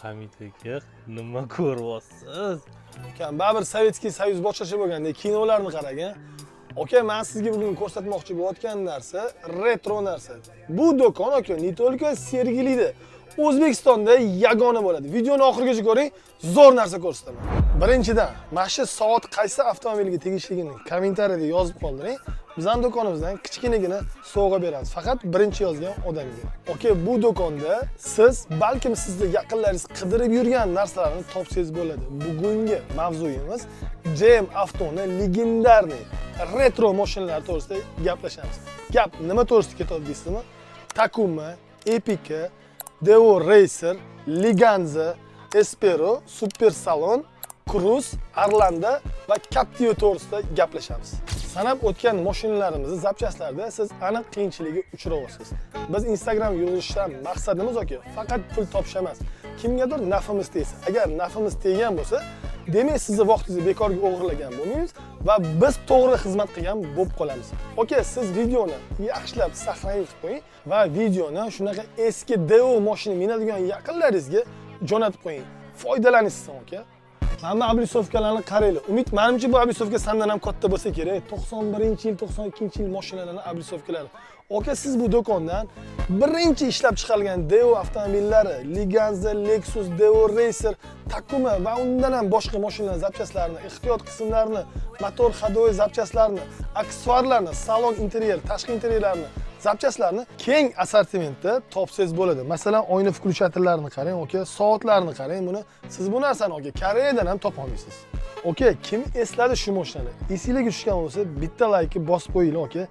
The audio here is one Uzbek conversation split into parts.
Hamid aka, nima ko'ryapsiz? Ukam, baribir Sovetskiy Soyuz boshqacha bo'lganda kinolarni qarang. Aka, men sizga bugun ko'rsatmoqchi bo'layotgan narsa retro narsa. Bu do'kon aka, не только Sergelida, O'zbekistonda yagona bo'ladi. Videoni oxirigacha ko'ring, zo'r narsa ko'rsataman. Birinchidan, mana shu soat qaysi avtomobilga tegishligini kommentariyada yozib qoldiring. Bizning do'konimizdan kichkinagina sovg'a beramiz. Faqat birinchi yozgan odamga. Okey, bu do'konda siz balkim sizda yaqinlaringiz qidirib yurgan narsalarni topsangiz bo'ladi. Bugungi mavzuyimiz GM Avtoning legendarniy retro mashinalar to'g'risida gaplashamiz. Gap nima to'g'risida ketadi deysizmi? Takuma, Epica, Devo Racer, Liganza, Espero, Super Salon, Cruze, Arlanda va Captiva to'g'risida gaplashamiz. Sanab o'tgan mashinalarimizni zapchastlarda siz aniq qiyinchilikka uchrayapsiz. Biz Instagram yozishdan maqsadimiz aka, faqat pul topish emas. Kimgadir nafimiz tegsa, agar nafimiz teggan bo'lsa, demak sizni vaqtingizni bekorga o'g'irlagan bo'lmaymiz va biz to'g'ri xizmat qilgan bo'lib qolamiz. Okey, siz videoni yaxshilab saqlanib qo'ying va videoni shunaqa eski Devo mashina minadigan yaqinlaringizga jo'natib qo'ying. Foydalanishsin, aka. Mana ablisovkalarni qaranglar. Umid, menimcha bu ablisovka sandan ham katta bo'lsa kerak. 91-yil, 92-yil mashinalarning ablisovkalari. Aka, siz bu do'kondan birinchi ishlab chiqarilgan Devo avtomobillari, Liganza, Lexus, Devo Racer, Takuma va undan ham boshqa mashinalar zapchastlarini, ehtiyot qismlarini, motor ходовой zapchastlarini, aksessuarlarni, salon interyer, tashqi interyerlarni, zapchastlarni keng assortimentda topsangiz bo'ladi. Masalan, oyna включательlarini qarang, aka, soatlarni qarang. Buni siz bu narsani aka Koreyadan ham topa olmaysiz. Okey, kim esladi shu mashinani? Esingizga tushgan bo'lsa, bitta like bosib qo'yinglar, aka.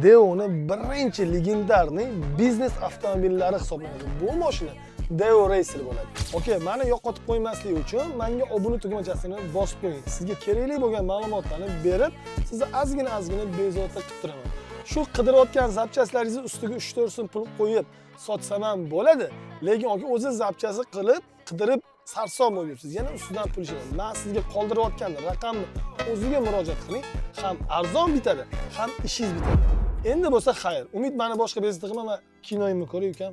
Devo'ni birinchi legendarniy biznes avtomobillari hisoblanadi. Bu mashina Devo Racer bo'ladi. Okey, meni yo'qotib qo'ymaslik uchun menga obuna tugmachasini bosib qo'ying. Sizga kerakli bo'lgan ma'lumotlarni berib, sizni ozgina bezovta qilib turaman. Shu qidirayotgan zapchastlaringizni ustiga 3-4 so'm pul qo'yib sotsam ham bo'ladi, lekin aka o'zi zapchasi qilib, qidirib sarson bo'lib yuribsiz. Yana ustidan pul ishlaydi. Men sizga qoldirayotgan raqamni o'ziga murojaat qiling, ham arzon bitadi, ham ishingiz bitadi. Endi bo'lsa xayr. Umid, meni boshqa bezovta qilmay, kinoyimni ko'ring ukam.